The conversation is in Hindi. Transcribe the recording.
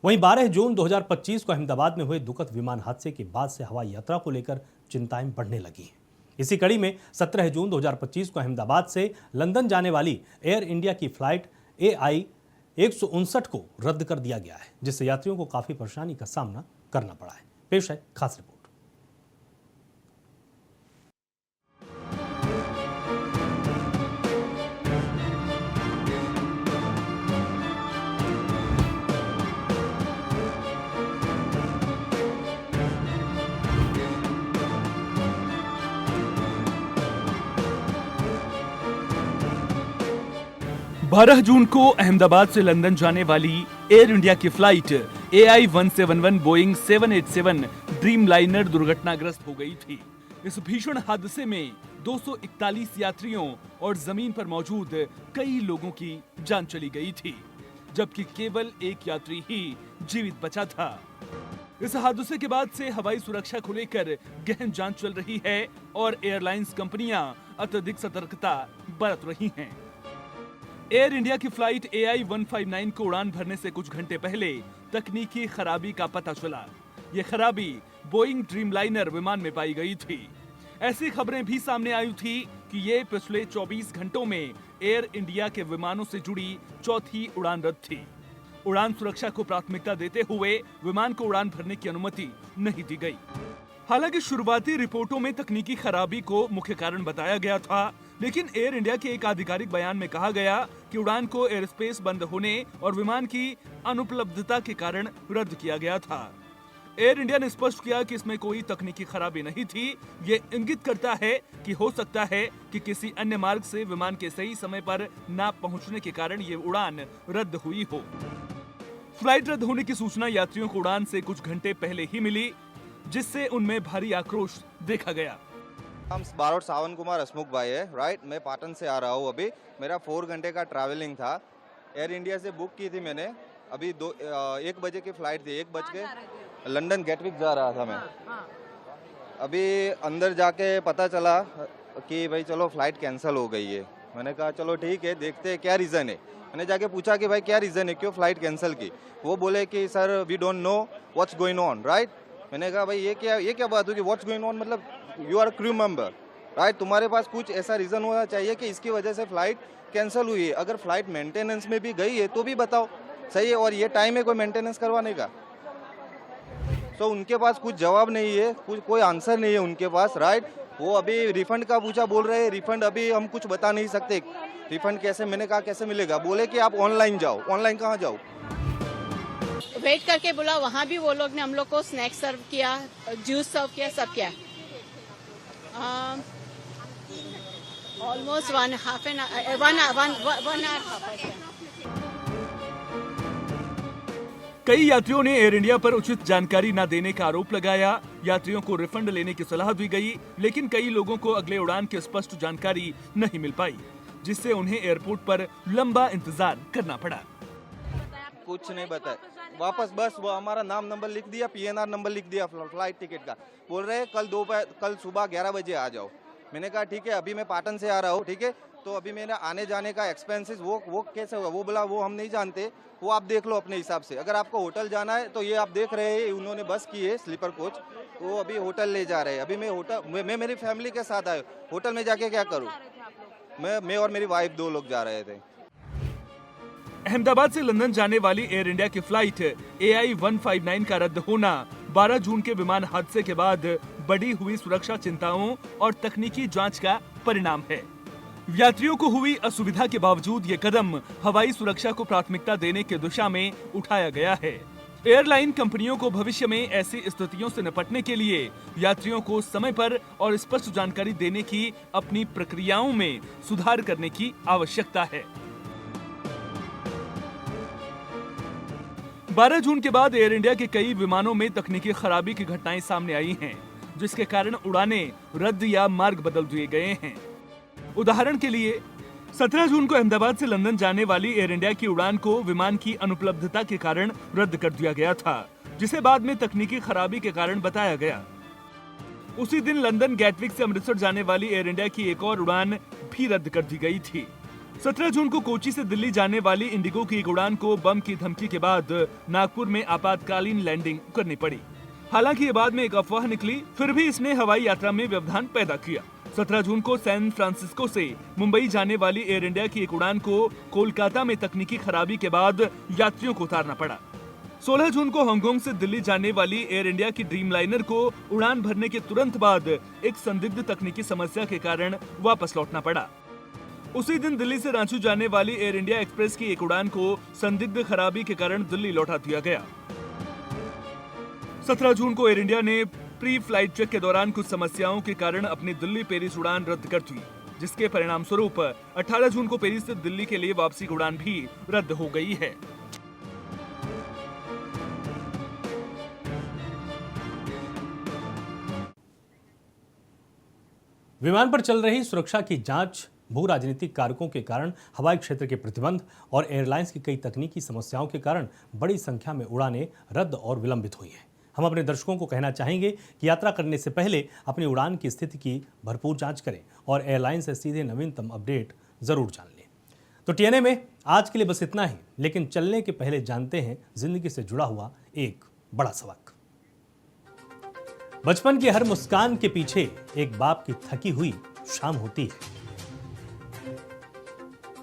वहीं 12 जून 2025 को अहमदाबाद में हुए दुखद विमान हादसे के बाद से हवाई यात्रा को लेकर चिंताएं बढ़ने लगी हैं। इसी कड़ी में 17 जून 2025 को अहमदाबाद से लंदन जाने वाली एयर इंडिया की फ्लाइट AI 159 को रद्द कर दिया गया है, जिससे यात्रियों को काफी परेशानी का सामना करना पड़ा है। पेश है खास रिपोर्ट। 12 जून को अहमदाबाद से लंदन जाने वाली एयर इंडिया की flight AI 171 Boeing 787 dream liner दुर्घटनाग्रस्त हो गई थी। इस भीषण हादसे में 241 यात्रियों और जमीन पर मौजूद कई लोगों की जान चली गई थी, जबकि केवल एक यात्री ही जीवित बचा था। इस हादसे के बाद से हवाई सुरक्षा को लेकर गहन जांच चल रही है और एयरलाइंस कंपनियां अत्यधिक सतर्कता बरत रही हैं। एयर इंडिया की फ्लाइट AI 159 को उड़ान भरने से कुछ घंटे पहले तकनीकी खराबी का पता चला। ये खराबी बोइंग ड्रीमलाइनर विमान में पाई गई थी। ऐसी खबरें भी सामने आई थी कि ये पिछले 24 घंटों में एयर इंडिया के विमानों से जुड़ी चौथी उड़ान रद्द थी। उड़ान सुरक्षा को प्राथमिकता देते हुए विमान को उड़ान भरने की अनुमति नहीं दी गई। हालांकि शुरुआती रिपोर्टों में तकनीकी खराबी को मुख्य कारण बताया गया था, लेकिन एयर इंडिया के एक आधिकारिक बयान में कहा गया कि उड़ान को एयर स्पेस बंद होने और विमान की अनुपलब्धता के कारण रद्द किया गया था। एयर इंडिया ने स्पष्ट किया कि इसमें कोई तकनीकी खराबी नहीं थी। ये इंगित करता है कि हो सकता है कि किसी अन्य मार्ग से विमान के सही समय पर न पहुंचने के कारण ये उड़ान रद्द हुई हो। फ्लाइट रद्द होने की सूचना यात्रियों को उड़ान से कुछ घंटे पहले ही मिली, जिससे उनमें भारी आक्रोश देखा गया। हम बारोट सावन कुमार हसमुख भाई है, राइट। मैं पाटन से आ रहा हूँ। अभी मेरा 4 घंटे का ट्रैवलिंग था। एयर इंडिया से बुक की थी मैंने। अभी 1 बजे की फ्लाइट थी। 1 बज के लंदन गेटविक जा रहा था मैं। अभी अंदर जाके पता चला कि भाई चलो फ्लाइट कैंसिल हो गई है। मैंने कहा चलो ठीक है, देखते हैं क्या रीज़न है। मैंने जाके पूछा कि भाई क्या रीज़न है, क्यों फ्लाइट कैंसिल की। वो बोले कि sir we don't know what's going on, right. मैंने कहा भाई ये क्या बात हुई कि व्हाट्स गोइंग ऑन, मतलब you are crew member, right. तुम्हारे पास कुछ ऐसा रीज़न होना चाहिए कि इसकी वजह से फ्लाइट कैंसिल हुई है। अगर फ्लाइट मेंटेनेंस में भी गई है तो भी बताओ, सही है। और ये टाइम है कोई मेंटेनेंस करवाने का। तो उनके पास कुछ जवाब नहीं है, कोई आंसर नहीं है उनके पास, राइट। वो अभी रिफंड का पूछा, बोल रहे हैं रिफंड अभी हम कुछ बता नहीं सकते। रिफंड कैसे, मैंने कहा कैसे मिलेगा। बोले कि आप ऑनलाइन जाओ। ऑनलाइन कहाँ जाओ। वेट करके बोला, वहाँ भी वो लोग ने हम लोग को स्नैक्स सर्व किया, जूस सर्व किया, सब किया। Almost 1 hour. कई यात्रियों ने एयर इंडिया पर उचित जानकारी न देने का आरोप लगाया। यात्रियों को रिफंड लेने की सलाह दी गई, लेकिन कई लोगों को अगले उड़ान की स्पष्ट जानकारी नहीं मिल पाई, जिससे उन्हें एयरपोर्ट पर लंबा इंतजार करना पड़ा। कुछ नहीं बताया वापस, बस वो हमारा नाम नंबर लिख दिया, PNR नंबर लिख दिया फ्लाइट टिकट का। बोल रहे हैं कल सुबह 11 बजे आ जाओ। मैंने कहा ठीक है, अभी मैं पाटन से आ रहा हूँ, ठीक है। तो अभी मेरा आने जाने का एक्सपेंसेस वो कैसे होगा। वो बोला वो हम नहीं जानते, वो आप देख लो अपने हिसाब से। अगर आपको होटल जाना है तो ये आप देख रहे हैं, उन्होंने बस की है स्लीपर कोच, वो अभी होटल ले जा रहे हैं। अभी मैं मेरी फैमिली के साथ आया, होटल में जाके क्या करूँ। मैं और मेरी वाइफ 2 लोग जा रहे थे। अहमदाबाद से लंदन जाने वाली एयर इंडिया की फ्लाइट AI 159 का रद्द होना 12 जून के विमान हादसे के बाद बढ़ी हुई सुरक्षा चिंताओं और तकनीकी जांच का परिणाम है। यात्रियों को हुई असुविधा के बावजूद ये कदम हवाई सुरक्षा को प्राथमिकता देने की दिशा में उठाया गया है। एयरलाइन कंपनियों को भविष्य में ऐसी स्थितियों से निपटने के लिए यात्रियों को समय पर और स्पष्ट जानकारी देने की अपनी प्रक्रियाओं में सुधार करने की आवश्यकता है। 12 जून के बाद एयर इंडिया के कई विमानों में तकनीकी खराबी की घटनाएं सामने आई हैं, जिसके कारण उड़ानें रद्द या मार्ग बदल दिए गए हैं। उदाहरण के लिए 17 जून को अहमदाबाद से लंदन जाने वाली एयर इंडिया की उड़ान को विमान की अनुपलब्धता के कारण रद्द कर दिया गया था, जिसे बाद में तकनीकी खराबी के कारण बताया गया। उसी दिन लंदन गेटविक से अमृतसर जाने वाली एयर इंडिया की एक और उड़ान भी रद्द कर दी गई थी। 17 जून को कोची से दिल्ली जाने वाली इंडिगो की एक उड़ान को बम की धमकी के बाद नागपुर में आपातकालीन लैंडिंग करनी पड़ी। हालांकि ये बाद में एक अफवाह निकली, फिर भी इसने हवाई यात्रा में व्यवधान पैदा किया। 17 जून को सैन फ्रांसिस्को से मुंबई जाने वाली एयर इंडिया की एक उड़ान को कोलकाता में तकनीकी खराबी के बाद यात्रियों को उतारना पड़ा। 16 जून को हांगकांग से दिल्ली जाने वाली एयर इंडिया की ड्रीम लाइनर को उड़ान भरने के तुरंत बाद एक संदिग्ध तकनीकी समस्या के कारण वापस लौटना पड़ा। उसी दिन दिल्ली से रांची जाने वाली एयर इंडिया एक्सप्रेस की एक उड़ान को संदिग्ध खराबी के कारण दिल्ली लौटा दिया गया। 17 जून को एयर इंडिया ने प्री फ्लाइट चेक के दौरान कुछ समस्याओं के कारण अपनी दिल्ली पेरिस उड़ान रद्द कर दी, जिसके परिणाम स्वरूप 18 जून को पेरिस से दिल्ली के लिए वापसी की उड़ान भी रद्द हो गई है। विमान पर चल रही सुरक्षा की जांच, भू राजनीतिक कारकों के कारण, हवाई क्षेत्र के प्रतिबंध और एयरलाइंस की कई तकनीकी समस्याओं के कारण बड़ी संख्या में उड़ानें रद्द और विलंबित हुई हैं। हम अपने दर्शकों को कहना चाहेंगे कि यात्रा करने से पहले अपनी उड़ान की स्थिति की भरपूर जांच करें और एयरलाइन से सीधे नवीनतम अपडेट जरूर जान लें। तो TNA में आज के लिए बस इतना ही, लेकिन चलने के पहले जानते हैं जिंदगी से जुड़ा हुआ एक बड़ा सबक। बचपन की हर मुस्कान के पीछे एक बाप की थकी हुई शाम होती है।